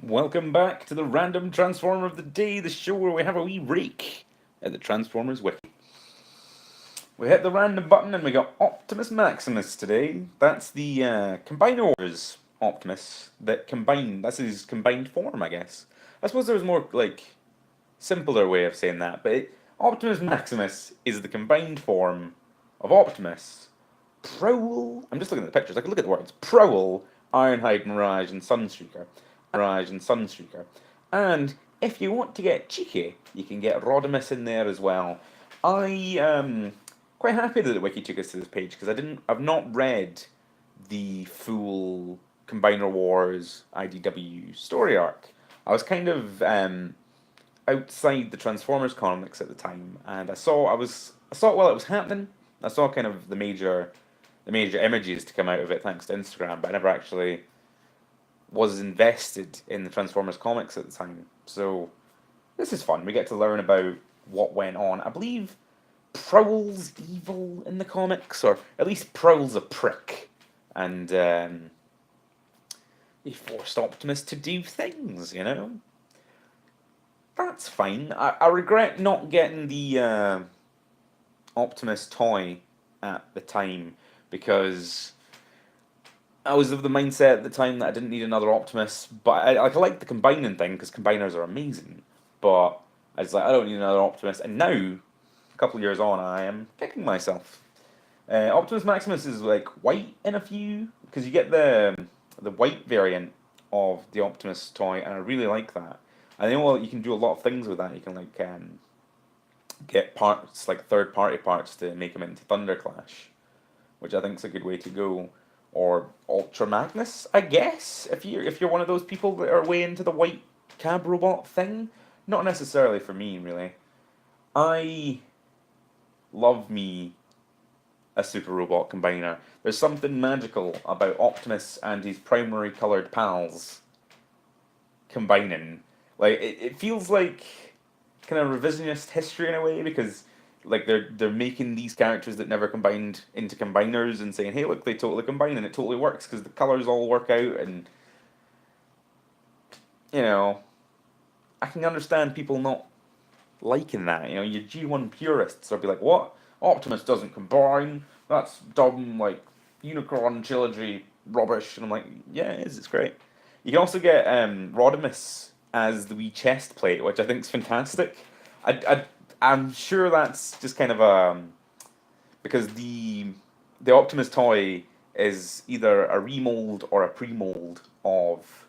Welcome back to the Random Transformer of the Day, the show where we have a wee rake at the Transformers Wiki. We hit the random button and we got Optimus Maximus today. That's the Combiner Wars Optimus that combined. That's his combined form, I guess. I suppose there was more like simpler way of saying that, but Optimus Maximus is the combined form of Optimus, Prowl. I'm just looking at the pictures. I can look at the words. Prowl, Ironhide, Mirage, and Sunstreaker. And if you want to get cheeky, you can get Rodimus in there as well. I am quite happy that the wiki took us to this page because I've not read the full Combiner Wars IDW story arc. I was kind of outside the Transformers comics at the time, and I saw it while it was happening. I saw kind of the major images to come out of it thanks to Instagram, but I never actually was invested in the Transformers comics at the time. So this is fun. We get to learn about what went on. I believe Prowl's evil in the comics, or at least Prowl's a prick, and he forced Optimus to do things. That's fine. I regret not getting the Optimus toy at the time because I was of the mindset at the time that I didn't need another Optimus, but I like the combining thing because combiners are amazing. But I was like, I don't need another Optimus, and now, a couple of years on, I am kicking myself. Optimus Maximus is like white in a few because you get the white variant of the Optimus toy, and I really like that. And you can do a lot of things with that. You can like get parts like third party parts to make them into Thunderclash, which I think is a good way to go. Or Ultra Magnus, I guess, if you're one of those people that are way into the white cab robot thing. Not necessarily for me, really. I love me a super robot combiner. There's something magical about Optimus and his primary colored pals combining. Like it feels like kind of revisionist history in a way because like they're making these characters that never combined into combiners and saying, hey, look, they totally combine and it totally works because the colors all work out, and you know I can understand people not liking that. Your G1 purists will be like, what? Optimus doesn't combine. That's dumb, like Unicron trilogy rubbish. And I'm like, yeah, it is. It's great. You can also get Rodimus as the wee chest plate, which I think is fantastic. I'm sure that's just kind of because the Optimus toy is either a remold or a pre-mold of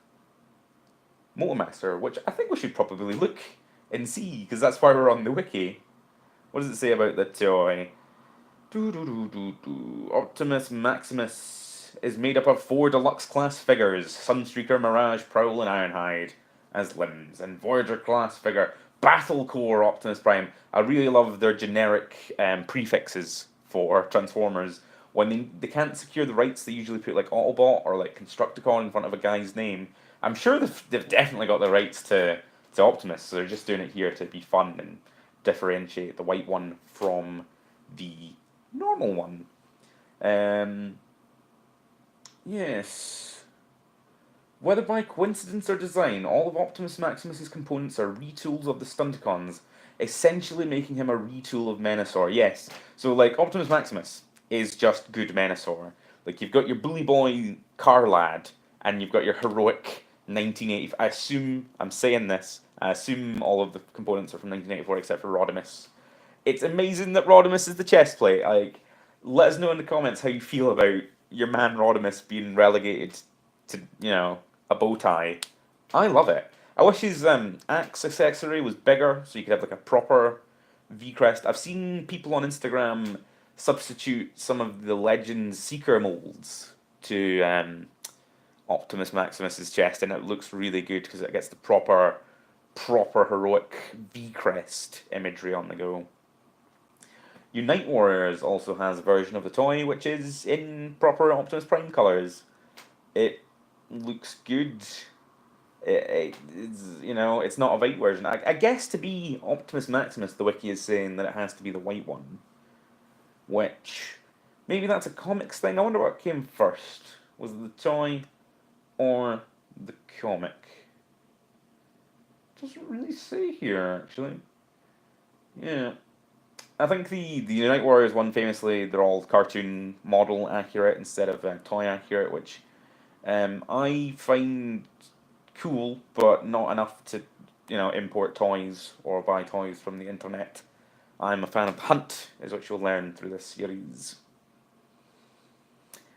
Motormaster, which I think we should probably look and see because that's why we're on the wiki. What does it say about the toy? Optimus Maximus is made up of 4 deluxe class figures: Sunstreaker, Mirage, Prowl, and Ironhide as limbs, and Voyager class figure Battle Core Optimus Prime. I really love their generic prefixes for Transformers. When they can't secure the rights, they usually put like Autobot or like Constructicon in front of a guy's name. I'm sure they've definitely got the rights to Optimus, so they're just doing it here to be fun and differentiate the white one from the normal one. Um, yes. Whether by coincidence or design, all of Optimus Maximus's components are retools of the Stunticons, essentially making him a retool of Menasor. Yes. So like Optimus Maximus is just good Menasor. Like you've got your bully boy car lad, and you've got your heroic 1980. I assume I'm saying this. I assume all of the components are from 1984 except for Rodimus. It's amazing that Rodimus is the chest plate. Like, let us know in the comments how you feel about your man Rodimus being relegated to, a bow tie. I love it. I wish his axe accessory was bigger so you could have like a proper V crest. I've seen people on Instagram substitute some of the Legends Seeker molds to Optimus Maximus's chest, and it looks really good because it gets the proper heroic V crest imagery on the go. Unite Warriors also has a version of the toy which is in proper Optimus Prime colors. It looks good. It's not a white version. I guess to be Optimus Maximus, the wiki is saying that it has to be the white one, which maybe that's a comics thing. I wonder what came first. Was it the toy or the comic? doesn't really say here, actually. Yeah. I think the Unite Warriors one famously, they're all cartoon model accurate instead of toy accurate, which I find cool, but not enough to, import toys or buy toys from the internet. I'm a fan of Hunt, is what you'll learn through this series.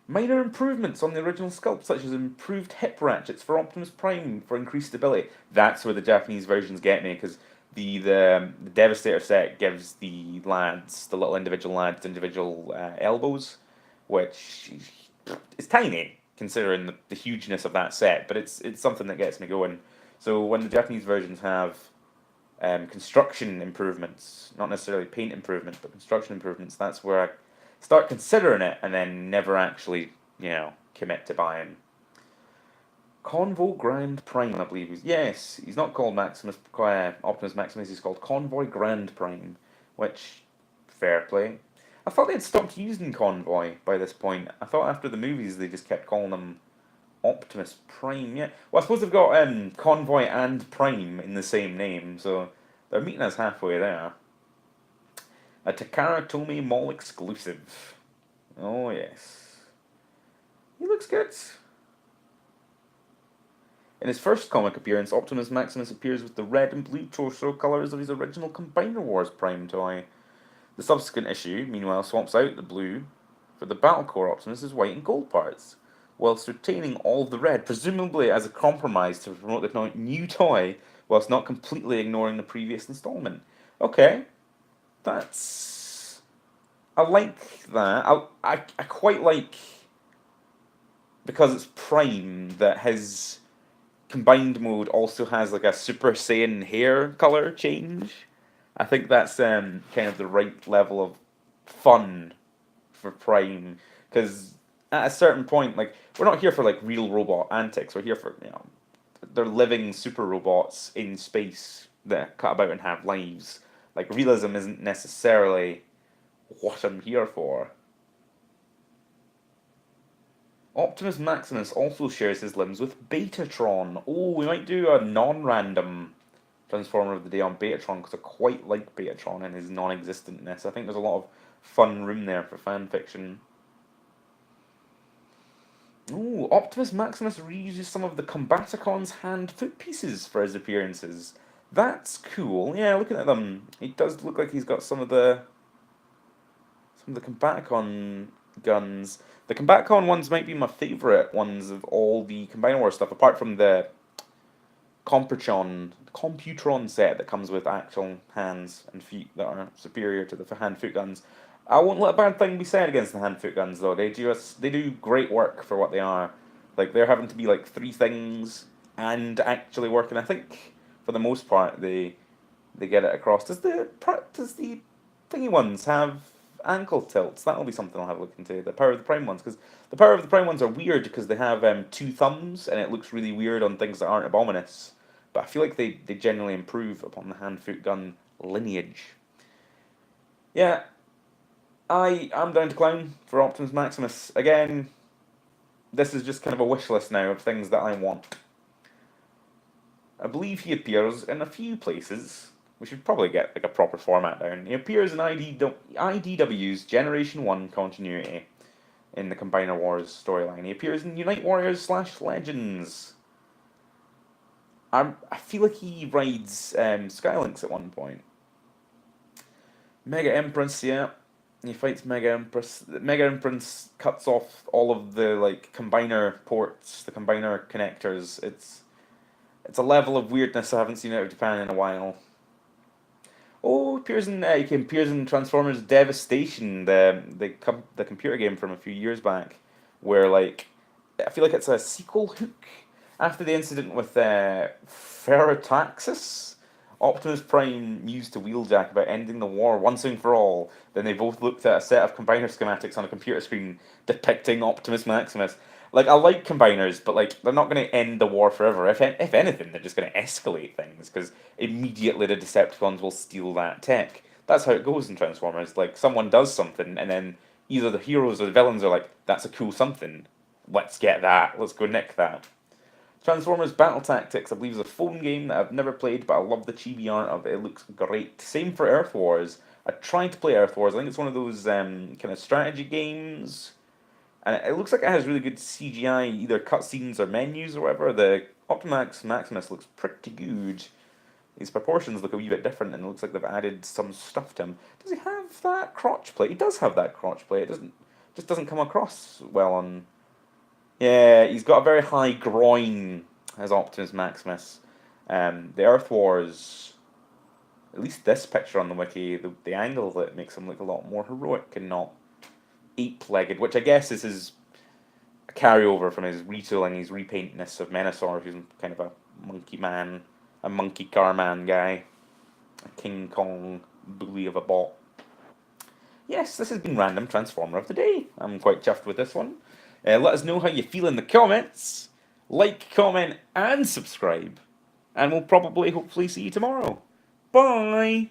Minor improvements on the original sculpt, such as improved hip ratchets for Optimus Prime for increased stability. That's where the Japanese versions get me, because the Devastator set gives the lads, the little individual lads, individual elbows, which is tiny considering the hugeness of that set, but it's something that gets me going. So when the Japanese versions have construction improvements, not necessarily paint improvements, but construction improvements, that's where I start considering it and then never actually, commit to buying. Convoy Grand Prime, I believe. Yes, he's not called Optimus Maximus, he's called Convoy Grand Prime, which, fair play. I thought they had stopped using Convoy by this point. I thought after the movies they just kept calling him Optimus Prime, yeah. Well, I suppose they've got Convoy and Prime in the same name, so they're meeting us halfway there. A Takara Tomy Mall exclusive. Oh, yes. He looks good. In his first comic appearance, Optimus Maximus appears with the red and blue torso colours of his original Combiner Wars Prime toy. The subsequent issue, meanwhile, swaps out the blue for the Battle Core Optimus' white and gold parts, whilst retaining all of the red, presumably as a compromise to promote the new toy, whilst not completely ignoring the previous installment. Okay, that's... I like that. I quite like, because it's Prime, that his combined mode also has like a Super Saiyan hair color change. I think that's kind of the right level of fun for Prime, because at a certain point, like, we're not here for like real robot antics. We're here for, they're living super robots in space that cut about and have lives. Like, realism isn't necessarily what I'm here for. Optimus Maximus also shares his limbs with Betatron. Oh, we might do a non-random Transformer of the Day on Betatron, because I quite like Betatron and his non-existentness. I think there's a lot of fun room there for fan fiction. Ooh, Optimus Maximus reuses some of the Combaticons' hand-foot pieces for his appearances. That's cool. Yeah, looking at them, it does look like he's got some of the Combaticon guns. The Combaticon ones might be my favourite ones of all the Combiner Wars stuff, apart from the Computron set that comes with actual hands and feet that are superior to the hand-foot guns. I won't let a bad thing be said against the hand-foot guns, though. They do great work for what they are. Like, they're having to be like three things and actually working. I think for the most part they get it across. Does the thingy ones have ankle tilts? That'll be something I'll have a look into. The Power of the Prime ones, because the Power of the Prime ones are weird because they have two thumbs and it looks really weird on things that aren't Abominus. But I feel like they generally improve upon the hand-foot gun lineage. Yeah, I'm down to clown for Optimus Maximus. Again, this is just kind of a wish list now of things that I want. I believe he appears in a few places. We should probably get like a proper format down. He appears in IDW's Generation 1 continuity in the Combiner Wars storyline. He appears in Unite Warriors / Legends. I feel like he rides Skylinks at one point. Mega Empress, yeah. He fights Mega Empress. Mega Empress cuts off all of the like combiner ports, the combiner connectors. It's a level of weirdness I haven't seen out of Japan in a while. Oh, he appears in Transformers Devastation, the computer game from a few years back, where like I feel like it's a sequel hook after the incident with Ferrotaxis. Optimus Prime used to Wheeljack about ending the war once and for all. Then they both looked at a set of combiner schematics on a computer screen depicting Optimus Maximus. Like, I like combiners, but like they're not going to end the war forever. If anything, they're just going to escalate things because immediately the Decepticons will steal that tech. That's how it goes in Transformers. Like, someone does something, and then either the heroes or the villains are like, "That's a cool something. Let's get that. Let's go nick that." Transformers Battle Tactics, I believe, is a phone game that I've never played, but I love the chibi art of it. It looks great. Same for Earth Wars. I tried to play Earth Wars. I think it's one of those kind of strategy games, and it looks like it has really good CGI, either cutscenes or menus or whatever. The Optimax Maximus looks pretty good. His proportions look a wee bit different, and it looks like they've added some stuff to him. Does he have that crotch plate? He does have that crotch plate. It doesn't just doesn't come across well on. Yeah, he's got a very high groin as Optimus Maximus. The Earth Wars, at least this picture on the wiki, the angle of it makes him look a lot more heroic and not ape-legged, which I guess is his carryover from his retooling, his repaintness of Menasor, who's kind of a monkey man, a monkey car man guy, a King Kong bully of a bot. Yes, this has been Random Transformer of the Day. I'm quite chuffed with this one. Let us know how you feel in the comments. Like, comment, and subscribe. And we'll probably, hopefully, see you tomorrow. Bye!